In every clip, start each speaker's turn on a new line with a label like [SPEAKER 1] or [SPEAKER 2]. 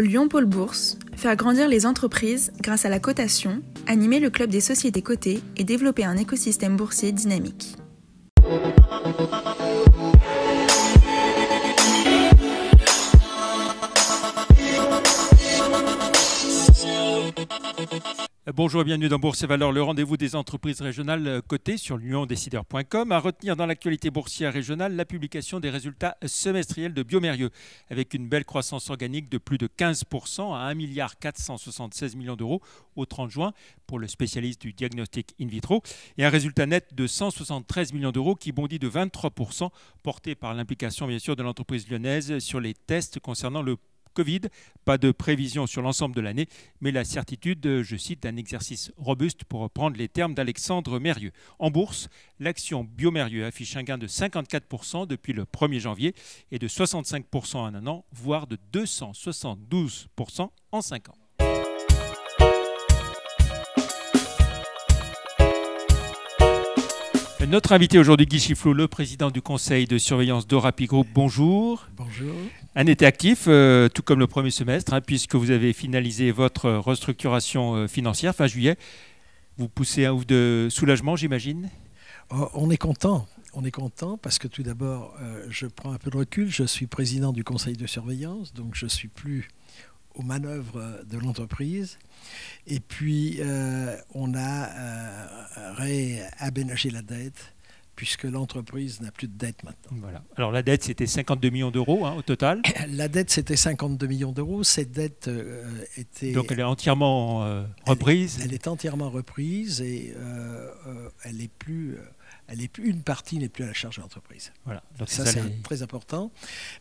[SPEAKER 1] Lyon Pôle Bourse, faire grandir les entreprises grâce à la cotation, animer le club des sociétés cotées et développer un écosystème boursier dynamique.
[SPEAKER 2] Bonjour et bienvenue dans Bourse et Valeurs, le rendez-vous des entreprises régionales cotées sur lyondécideur.com. À retenir dans l'actualité boursière régionale, la publication des résultats semestriels de bioMérieux, avec une belle croissance organique de plus de 15% à 1,476 milliard d'euros au 30 juin pour le spécialiste du diagnostic in vitro, et un résultat net de 173 millions d'euros qui bondit de 23%, porté par l'implication bien sûr de l'entreprise lyonnaise sur les tests concernant le Covid. Pas de prévision sur l'ensemble de l'année, mais la certitude, je cite, d'un exercice robuste pour reprendre les termes d'Alexandre Mérieux. En bourse, l'action bioMérieux affiche un gain de 54% depuis le 1er janvier et de 65% en un an, voire de 272% en 5 ans. Notre invité aujourd'hui, Guy Chifflot, le président du conseil de surveillance d'Orapi Group. Bonjour.
[SPEAKER 3] Bonjour.
[SPEAKER 2] Un été actif, tout comme le premier semestre, puisque vous avez finalisé votre restructuration financière fin juillet. Vous poussez un ouf de soulagement, j'imagine?
[SPEAKER 3] On est content. On est content parce que tout d'abord, je prends un peu de recul. Je suis président du conseil de surveillance, donc je ne suis plus aux manœuvres de l'entreprise. Et puis, on a réaménagé la dette, puisque l'entreprise n'a plus de dette maintenant.
[SPEAKER 2] Voilà. Alors la dette, c'était 52 millions d'euros au total.
[SPEAKER 3] La dette, c'était 52 millions d'euros. Cette dette était...
[SPEAKER 2] Donc elle est entièrement reprise.
[SPEAKER 3] Elle est entièrement reprise et une partie n'est plus à la charge de l'entreprise.
[SPEAKER 2] Voilà. Donc
[SPEAKER 3] ça, c'est très important.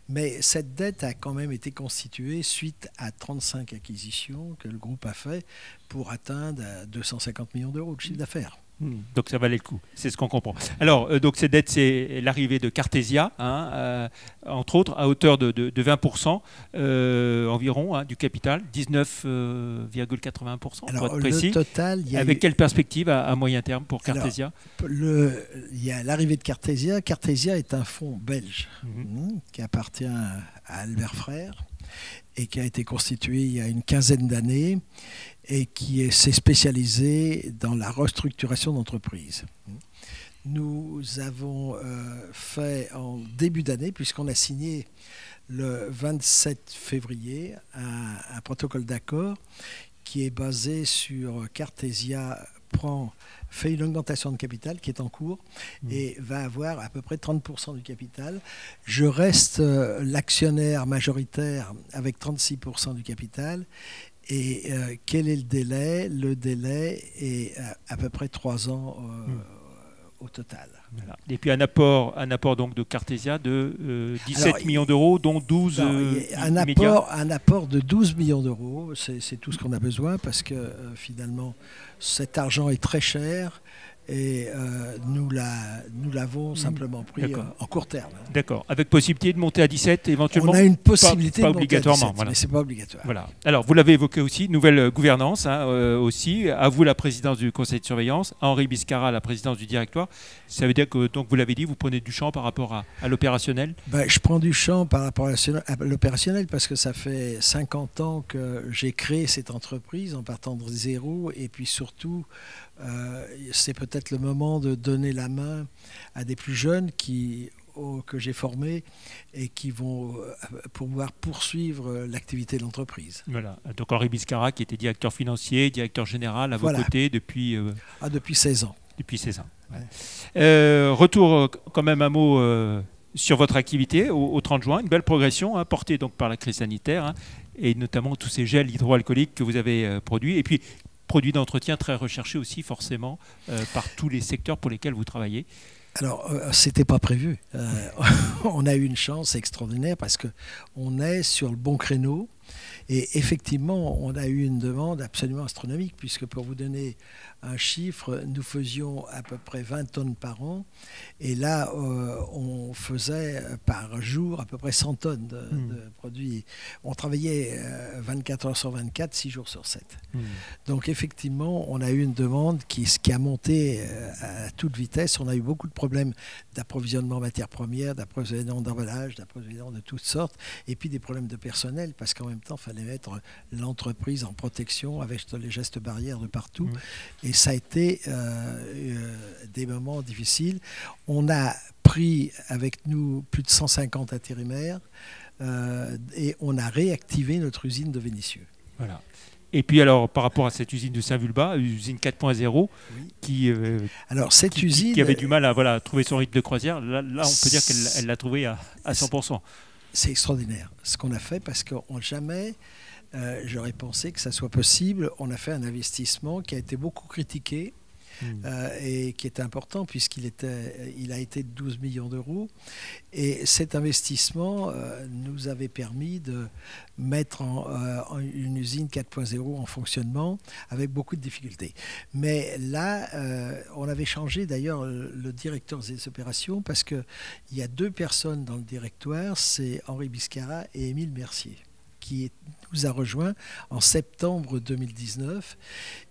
[SPEAKER 3] Mais cette dette a quand même été constituée suite à 35 acquisitions que le groupe a fait pour atteindre 250 millions d'euros de chiffre d'affaires.
[SPEAKER 2] Donc ça valait le coup, c'est ce qu'on comprend. Alors, donc cette dette, c'est l'arrivée de Cartesia, entre autres, à hauteur de 20% environ du capital, 19,81% pour être précis.
[SPEAKER 3] Le total,
[SPEAKER 2] avec quelle perspective à moyen terme pour Cartesia?
[SPEAKER 3] Il y a l'arrivée de Cartesia. Cartesia est un fonds belge qui appartient à Albert Frère et qui a été constitué il y a une quinzaine d'années et qui s'est spécialisé dans la restructuration d'entreprises. Nous avons fait en début d'année, puisqu'on a signé le 27 février un protocole d'accord qui est basé sur Cartesia fait une augmentation de capital qui est en cours et va avoir à peu près 30% du capital. Je reste l'actionnaire majoritaire avec 36% du capital. Et quel est le délai? Le délai est à peu près 3 ans au total.
[SPEAKER 2] Voilà. Et puis un apport donc de Cartesia de 17 millions d'euros, dont 12
[SPEAKER 3] un apport de 12 millions d'euros, c'est tout ce qu'on a besoin parce que finalement cet argent est très cher et nous l'avons simplement pris en court terme.
[SPEAKER 2] D'accord. Avec possibilité de monter à 17 éventuellement?
[SPEAKER 3] On a une possibilité
[SPEAKER 2] pas
[SPEAKER 3] de monter
[SPEAKER 2] obligatoirement,
[SPEAKER 3] à 17, mais ce n'est pas obligatoire.
[SPEAKER 2] Voilà. Alors, vous l'avez évoqué aussi, nouvelle gouvernance aussi. À vous la présidence du conseil de surveillance, à Henri Biscara la présidence du directoire. Ça veut dire que, donc, vous l'avez dit, vous prenez du champ par rapport à l'opérationnel?
[SPEAKER 3] Je prends du champ par rapport à l'opérationnel parce que ça fait 50 ans que j'ai créé cette entreprise en partant de zéro et puis surtout, c'est peut-être le moment de donner la main à des plus jeunes que j'ai formés et qui vont pouvoir poursuivre l'activité de l'entreprise.
[SPEAKER 2] Voilà. Donc Henri Biscara qui était directeur financier, directeur général à vos côtés depuis...
[SPEAKER 3] depuis 16 ans.
[SPEAKER 2] Depuis 16 ans. Ouais. Retour quand même un mot sur votre activité au 30 juin. Une belle progression portée donc par la crise sanitaire et notamment tous ces gels hydroalcooliques que vous avez produits. Et puis produits d'entretien très recherchés aussi forcément par tous les secteurs pour lesquels vous travaillez.
[SPEAKER 3] Alors, c'était pas prévu. On a eu une chance extraordinaire parce qu'on est sur le bon créneau. Et effectivement, on a eu une demande absolument astronomique, puisque pour vous donner un chiffre, nous faisions à peu près 20 tonnes par an. Et là, on faisait par jour à peu près 100 tonnes de produits. On travaillait 24 heures sur 24, 6 jours sur 7. Donc effectivement, on a eu une demande qui a monté à toute vitesse. On a eu beaucoup de problèmes d'approvisionnement en matières premières, d'approvisionnement d'emballage, d'approvisionnement de toutes sortes, et puis des problèmes de personnel, parce qu'en même temps, il fallait mettre l'entreprise en protection avec les gestes barrières de partout. Et ça a été des moments difficiles. On a pris avec nous plus de 150 intérimaires et on a réactivé notre usine de Vénissieux.
[SPEAKER 2] Voilà. Et puis alors, par rapport à cette usine de Saint-Vulbas, usine 4.0, qui avait du mal à trouver son rythme de croisière, là on peut dire qu'elle l'a trouvé à 100%.
[SPEAKER 3] C'est extraordinaire ce qu'on a fait, parce que jamais j'aurais pensé que ça soit possible. On a fait un investissement qui a été beaucoup critiqué, et qui était important puisqu'il a été de 12 millions d'euros. Et cet investissement nous avait permis de mettre une usine 4.0 en fonctionnement avec beaucoup de difficultés. Mais là, on avait changé d'ailleurs le directeur des opérations, parce qu'il y a 2 personnes dans le directoire, c'est Henri Biscara et Émile Mercier, qui nous a rejoints en septembre 2019.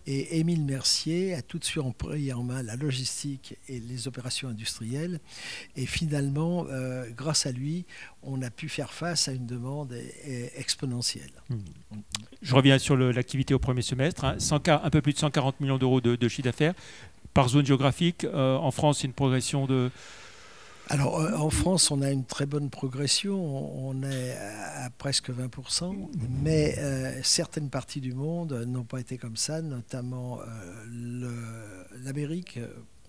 [SPEAKER 3] Et Émile Mercier a tout de suite pris en main la logistique et les opérations industrielles. Et finalement, grâce à lui, on a pu faire face à une demande exponentielle.
[SPEAKER 2] Je reviens sur l'activité au premier semestre. Un peu plus de 140 millions d'euros de chiffre d'affaires. Par zone géographique, en France, c'est une progression de...
[SPEAKER 3] Alors, en France, on a une très bonne progression, on est à presque 20%, mais certaines parties du monde n'ont pas été comme ça, notamment l'Amérique.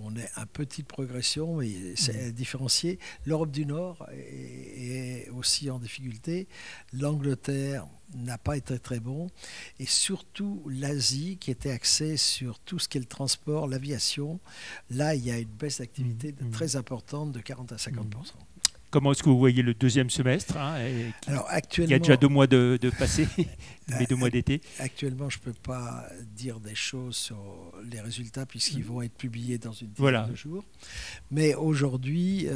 [SPEAKER 3] On est à petite progression, mais c'est différencié. L'Europe du Nord est aussi en difficulté. L'Angleterre n'a pas été très bon. Et surtout l'Asie, qui était axée sur tout ce qui est le transport, l'aviation. Là, il y a une baisse d'activité très importante de 40 à 50%.
[SPEAKER 2] Comment est-ce que vous voyez le deuxième semestre,
[SPEAKER 3] Alors, actuellement,
[SPEAKER 2] il y a déjà 2 mois de passé, les 2 mois d'été.
[SPEAKER 3] Actuellement, je ne peux pas dire des choses sur les résultats puisqu'ils vont être publiés dans une dizaine de jours. Mais aujourd'hui,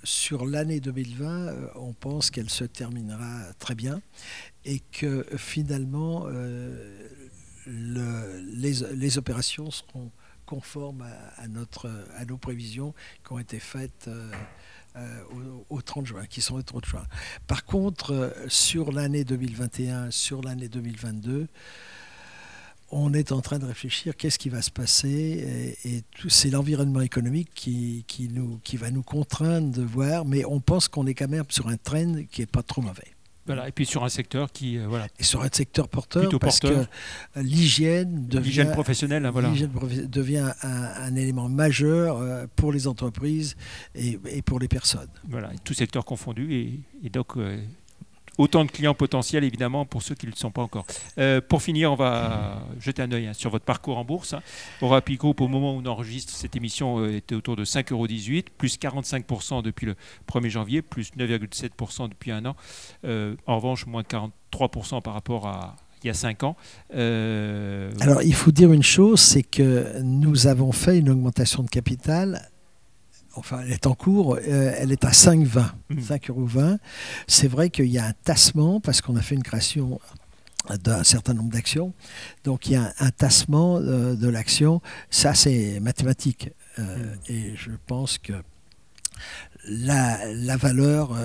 [SPEAKER 3] sur l'année 2020, on pense qu'elle se terminera très bien et que finalement, les opérations seront conformes à nos prévisions qui ont été faites au 30 juin, qui sont au 30 juin. Par contre, sur l'année 2021, sur l'année 2022, on est en train de réfléchir qu'est-ce qui va se passer, et c'est l'environnement économique qui va nous contraindre de voir, mais on pense qu'on est quand même sur un trend qui n'est pas trop mauvais.
[SPEAKER 2] Voilà, et puis sur un secteur qui
[SPEAKER 3] et sur un secteur porteur, parce que l'hygiène
[SPEAKER 2] professionnelle
[SPEAKER 3] devient un élément majeur pour les entreprises et pour les personnes.
[SPEAKER 2] Voilà, tout secteur confondu, et donc autant de clients potentiels évidemment pour ceux qui ne le sont pas encore. Pour finir, on va jeter un œil sur votre parcours en bourse. Orapi Group, au moment où on enregistre cette émission, était autour de 5,18 €, plus 45% depuis le 1er janvier, plus 9,7% depuis un an. En revanche, moins de 43% par rapport à il y a 5 ans.
[SPEAKER 3] Alors, il faut dire une chose, c'est que nous avons fait une augmentation de capital. Enfin, elle est en cours, elle est à 5,20 €. C'est vrai qu'il y a un tassement parce qu'on a fait une création d'un certain nombre d'actions. Donc, il y a un tassement de l'action. Ça, c'est mathématique. Et je pense que la valeur,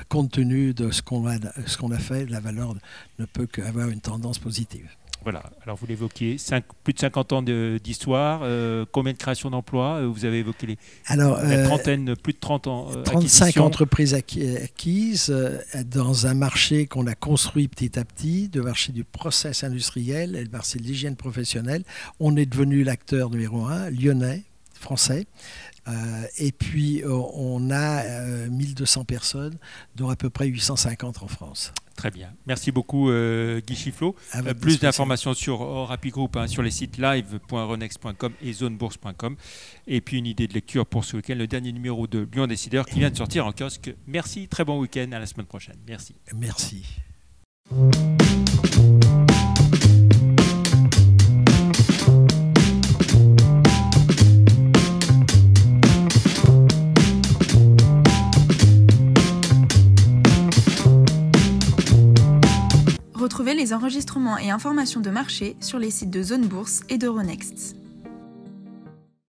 [SPEAKER 3] compte tenu de ce qu'on a fait, la valeur ne peut qu'avoir une tendance positive.
[SPEAKER 2] Voilà, alors vous l'évoquiez, plus de 50 ans d'histoire, combien de créations d'emplois? Vous avez évoqué la trentaine, plus de 30 ans.
[SPEAKER 3] 35 entreprises acquises dans un marché qu'on a construit petit à petit, le marché du process industriel et le marché de l'hygiène professionnelle. On est devenu l'acteur numéro 1, lyonnais, français. Et puis on a 1200 personnes, dont à peu près 850 en France.
[SPEAKER 2] Très bien. Merci beaucoup Guy Chifflot. Plus d'informations sur Orapi Group sur les sites live.renex.com et zonebourse.com. Et puis une idée de lecture pour ce week-end, le dernier numéro de Lyon Décideur qui vient de sortir en kiosque. Merci, très bon week-end, à la semaine prochaine. Merci.
[SPEAKER 3] Merci.
[SPEAKER 1] Retrouvez les enregistrements et informations de marché sur les sites de Zone Bourse et d'Euronext.